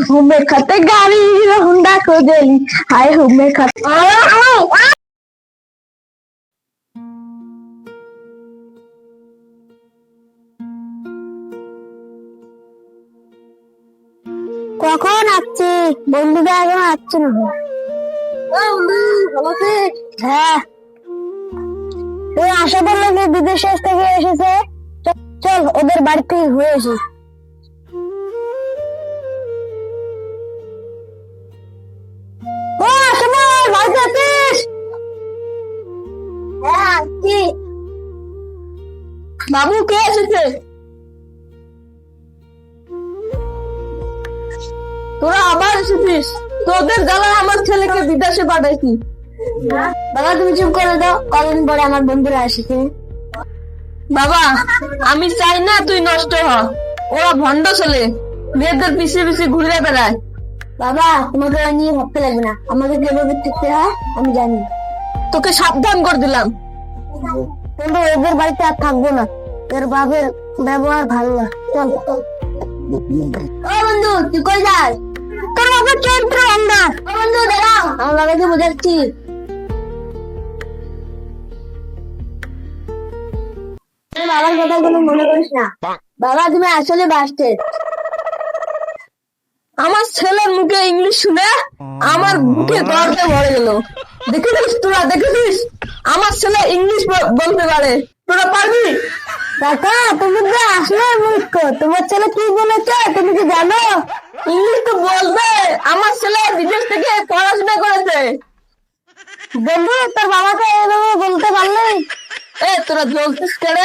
হুমের খাতে গাড়ি hero Honda খোঁজেলি, হায় হুমের খাতে। কখন আসছে? বন্ধুরা এখন আসছে না। হ্যাঁ, ওই আশা বললো যে বিদেশ থেকে এসেছে, চল ওদের বাড়ি থেকে ঘুরে আসি। ও আশা বল, বাড়িতে আছিস? হ্যাঁ আসছি। বাবু কে এসেছে? তোরা আবার এসেছিস? তোদের জ্বালায় আমার ছেলেকে বিদেশে পাঠাইছি। বাবা তুমি চুপ করে দাও, কদিন পরে আমার বন্ধুরা এসেছে। বাবা আমি চাই না তুই নষ্ট হ, ওরা ভণ্ড ছেলে, মেয়েদের পিছিয়ে পিছিয়ে ঘুরে বেড়ায়। বাবা তোমাকে নিয়ে ভাবতে লাগবে না, আমাকে যেভাবে থাকতে হয় আমি জানি। তোকে সাবধান করে দিলাম, কিন্তু এদের বাড়িতে আর থাকবো না, এর বাপের ব্যবহার ভালো না। চল। ও বন্ধু তুই কই যাস? তোর বাবার চরিত্র অন্ধা। ও বন্ধু দাঁড়াও, আমার বাবাকে বোঝাচ্ছি। বাবার কথা কোনো মনে করিস না। বাবা তুমি আসলে বাস্টেড। আমার ছেলের মুখে ইংলিশ শুনে আমার বুকে গর্বে ভরে গেল। দেখেছিস তোরা, দেখেছিস আমার ছেলে ইংলিশ বলতে পারে, তোরা পারবি? কাকা তুমি তো আসলে মূর্খ, তোমার ছেলে কি বলেছে তুমি কি জানো? ইংলিশ তো বলবে, আমার ছেলে বিদেশ থেকে পড়াশোনা করেছে। বন্ধু তোর বাবাকে এভাবে বলতে পারলে? তোরা জ্বলছিস কেন?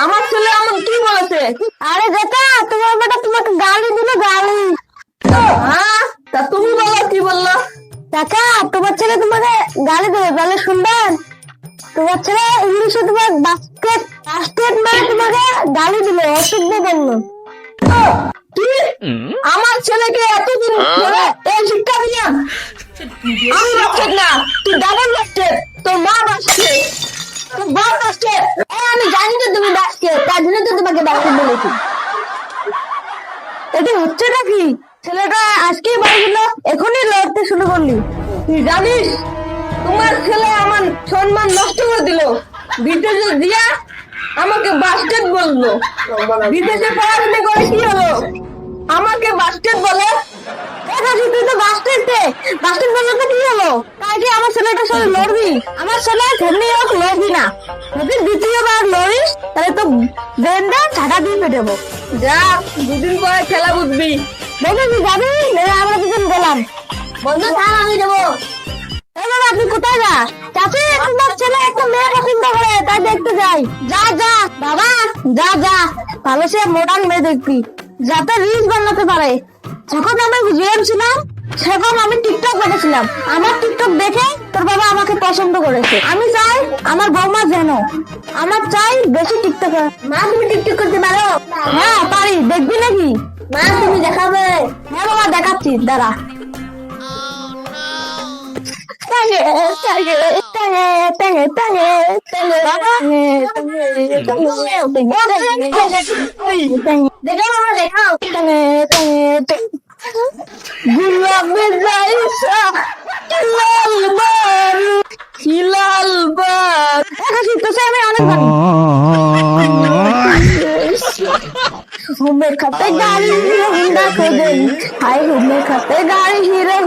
আমার ছেলে এমন কি বলেছে? আরে কাকা তোমার বেটা তোমাকে গালি দিল, গালি। হ্যাঁ তা তুমি বলো কি বললো? কাকা তোমার ছেলে তোমাকে গালি দেবে, তাহলে শুনবেন? তোমার ছেলে ইংলিশে তোমার বাস্কেট বাস্কেট মানে তোমাকে গালি দিল, অশুদ্ধ বললো। কি আমার ছেলেকে এতদিন ধরে এই শিক্ষা দিলাম? আমি বাস্কেট না, তুই ডাবল বাস্কেট, তোর মা বাস্কেট, তোর বাপ বাস্কেট। আমি জানি তো তুমি বাস্কেট, তার জন্য তো তোমাকে বাস্কেট বলেছি। এটা হচ্ছে নাকি? ছেলেটা আজকেই বাড়ি গেল, এখনই লড়তে শুরু করলি। তুই জানিস তোমার ছেলে আমার সম্মান নষ্ট করে দিল, বিদেশে দিয়া আমাকে বাস্কেট বললো। বিদেশে পড়াশোনা করে কি হলো, আমাকে বাস্কেট বলে? তুই তো বাস্কেট বাস্কেট বললো তো কি হলো? তাই কি আমার ছেলেটার সাথে লড়বি? আমার ছেলে সেমনি হোক লড়বি না, যদি দ্বিতীয়বার লড়িস তাহলে তো ব্রেনটা ছাটা দিয়ে পেটাবো। যা, দুদিন পরে খেলা বুঝবি। বন্ধু তুই যাবি? আমরা দুজন গেলাম। বন্ধু থাম, আমি যাবো। আপনি কোথায় যাস? চাচি তোমার ছেলে একটা মেয়ে পছন্দ করে, তাই দেখতে যাই। যা যা বাবা, যা যা, ভালো সে মডার্ন মেয়ে দেখবি, যাতে রিলস বানাতে পারে। যখন আমি জেম ছিলাম সেখন আমি টিকটক করেছিলাম, আমার টিকটক দেখে তোর বাবা আমাকে পছন্দ করেছে। আমি চাই আমার বৌমা যেন আমার চাই বেশি টিকটক। মা তুমি টিকটক করতে পারো? হ্যাঁ পারি, দেখবি নাকি? মা তুমি দেখাবে? হ্যাঁ বাবা দেখাচ্ছি, দাঁড়া। গুলাবের রাইসা লাল বারু লাল বার। আমি অনেক ভালো। হুমের খাতে গাড়ি হিরো হুন্ডা খোঁজেলি, হায় হুমের খাতে গাড়ি হিরো।